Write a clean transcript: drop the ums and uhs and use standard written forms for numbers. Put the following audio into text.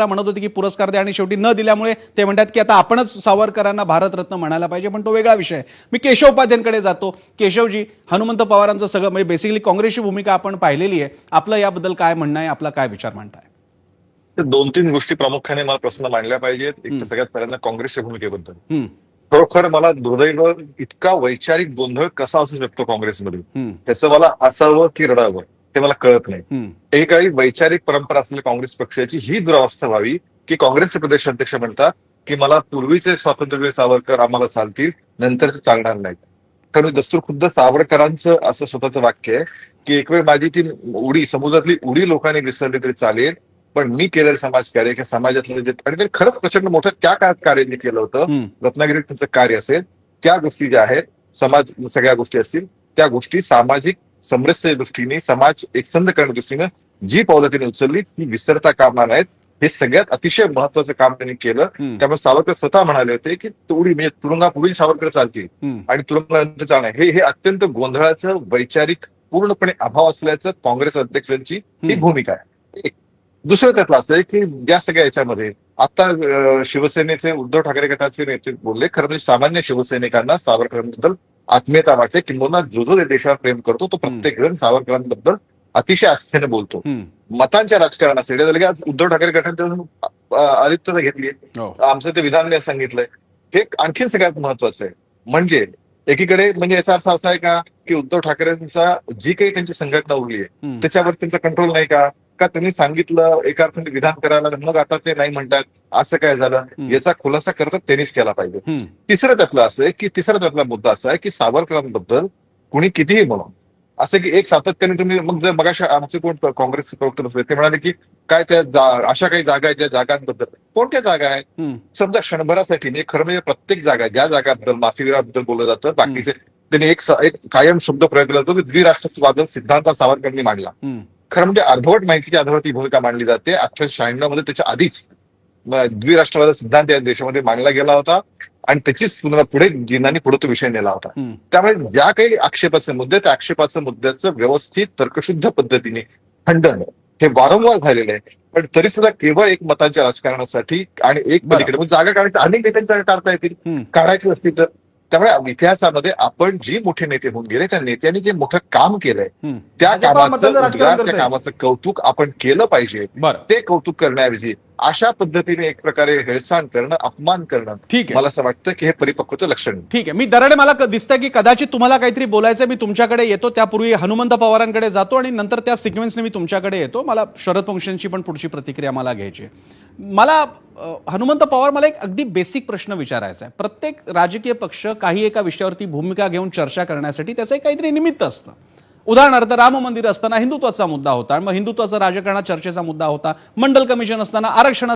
म्हणत होते की पुरस्कार द्या आणि शेवटी न दिल्यामुळे ते म्हणतात की आता आपणच सावरकरांना भारतरत्न म्हणायला पाहिजे, पण तो वेगळा विषय आहे. मी केशव उपाध्यांकडे जातो. केशवजी, हनुमंत पवारांचं सगळं म्हणजे बेसिकली काँग्रेसची भूमिका आपण पाहिलेली आहे. आपलं याबद्दल काय म्हणणं आहे, आपला काय विचार मांडताय? तर 2-3 गोष्टी प्रामुख्याने मला प्रश्न मांडल्या पाहिजेत. एक तर सगळ्यात पहिल्यांदा काँग्रेसच्या भूमिकेबद्दल. हम्म, खरोखर मला दुर्दैव इतका वैचारिक गोंधळ कसा असू शकतो काँग्रेसमध्ये, हम्म, त्याचं मला हसावं की रडावं ते मला कळत नाही. हम्म, एकेकाळी वैचारिक परंपरा असलेल्या काँग्रेस पक्षाची ही दुरावस्था व्हावी की काँग्रेसचे प्रदेश अध्यक्ष म्हणतात की मला पूर्वीचे स्वातंत्र्यवीर सावरकर आम्हाला चालतील, नंतरचे चालणार नाहीत. कारण दस्तूरखुद्द सावरकरांचं असं स्वतःचं वाक्य आहे की एक वेळ माझी ती उडी, समुद्रातली उडी लोकांनी विसरली तरी चालेल, पण मी केलेलं समाजकार्य किंवा समाजातलं जे, आणि ते खरंच प्रचंड मोठं त्या काळात कार्य केलं होतं. हम्म, रत्नागिरीत त्यांचं कार्य असेल, त्या गोष्टी ज्या आहेत, समाज सगळ्या गोष्टी असतील, त्या गोष्टी सामाजिक समरसतेच्या दृष्टीने, समाज एकसंध करण्याच्या दृष्टीने जी पावलं त्यांनी उचलली ती विसरता कामा नाहीत. हे सगळ्यात अतिशय महत्वाचं काम त्यांनी केलं. त्यामुळे सावरकर स्वतः म्हणाले होते की तेवढी म्हणजे तुरुंगापूर्वी सावरकर चालतील आणि तुरुंगानंतर चालणार, हे अत्यंत गोंधळाचं वैचारिक पूर्णपणे अभाव असल्याचं काँग्रेस अध्यक्षांची ही भूमिका आहे. एक दुसरं त्यातलं असं आहे की या सगळ्या याच्यामध्ये आता शिवसेनेचे उद्धव ठाकरे गटाचे नेते बोलले, खरं म्हणजे सामान्य शिवसैनिकांना सावरकरांबद्दल आत्मीयता वाटते, किंबहुना जो जो देशावर प्रेम करतो तो प्रत्येक जण सावरकरांबद्दल अतिशय आस्थेने बोलतो. मतांच्या राजकारणासाठी आज उद्धव ठाकरे गटाने अलिप्तता घेतली, आमचं ते विधान सांगितलंय, हे आणखीन सगळ्यात महत्वाचं आहे. म्हणजे एकीकडे म्हणजे याचा अर्थ असा आहे का की उद्धव ठाकरेंचा जी काही त्यांची संघटना उरली आहे त्याच्यावर त्यांचा कंट्रोल नाही का? का त्यांनी सांगितलं एका अर्थाने विधान करायला, मग आता ते नाही म्हणतात, असं काय झालं? याचा खुलासा करतात त्यांनीच केला पाहिजे. तिसरं त्यातलं असं आहे की त्यातला मुद्दा असा आहे की सावरकरांबद्दल कुणी कितीही म्हणून असं की एक सातत्याने तुम्ही, मग जर मगाशी आमचे कोण काँग्रेसचे प्रवक्ते बसले ते म्हणाले की काय त्या अशा काही जागा आहेत ज्या जागांबद्दल, कोणत्या जागा आहेत? समजा क्षणभरासाठी नाही, खरं म्हणजे प्रत्येक जागा, ज्या जागांबद्दल माफीविराबद्दल बोललं जातं, बाकीचे त्यांनी एक कायम शब्द प्रयोग केला जातो की द्विराष्ट्रवाद सिद्धांत सावरकरांनी मांडला. खरं म्हणजे अर्धवट माहितीच्या आधारावर ती भूमिका मांडली जाते. 1896 मध्ये त्याच्या आधीच द्विराष्ट्रवाद सिद्धांत या देशामध्ये मांडला गेला होता आणि त्याचीच पुढे जिनांनी पुढे तो विषय नेला होता. त्यामुळे ज्या काही आक्षेपाचे मुद्दे, त्या आक्षेपाचं मुद्द्याचं व्यवस्थित तर्कशुद्ध पद्धतीने खंडन हे वारंवार झालेलं आहे. पण तरी सुद्धा केवळ एक मतांच्या राजकारणासाठी आणि एक पलीकडे जागा काढायचं, अनेक नेत्यांच्या काढता येतील, काढायची असतील तर. त्यामुळे इतिहासामध्ये आपण जी मोठे नेते होऊन गेले, त्या नेत्यांनी जे मोठं काम केलंय त्या कामाचं कौतुक आपण केलं पाहिजे. ते कौतुक करण्याऐवजी अशा पद्धतीने एक प्रकारे हेळसांड करणं, अपमान करणं, मला असं वाटतं की हे परिपक्वतेचं लक्षण. ठीक आहे, मी दराडे, मला दिसतं की कदाचित तुम्हाला काहीतरी बोलायचं, मी तुमच्याकडे येतो. त्यापूर्वी हनुमंत पवारांकडे जातो आणि नंतर त्या सिक्वेन्सने मी तुमच्याकडे येतो. मला शरद पंक्षांची पण पुढची प्रतिक्रिया मला घ्यायची. मला हनुमंत पवार, मला एक अगदी बेसिक प्रश्न विचारायचा आहे. प्रत्येक राजकीय पक्ष काही एका विषयावरती भूमिका घेऊन चर्चा करण्यासाठी त्याचं काहीतरी निमित्त असतं. उदाहरणार्थ राम मंदिर असताना हिंदुत्वाचा मुद्दा होता, मग हिंदुत्वाचा राजकारणात चर्चेचा मुद्दा होता. मंडल कमिशन असताना आरक्षण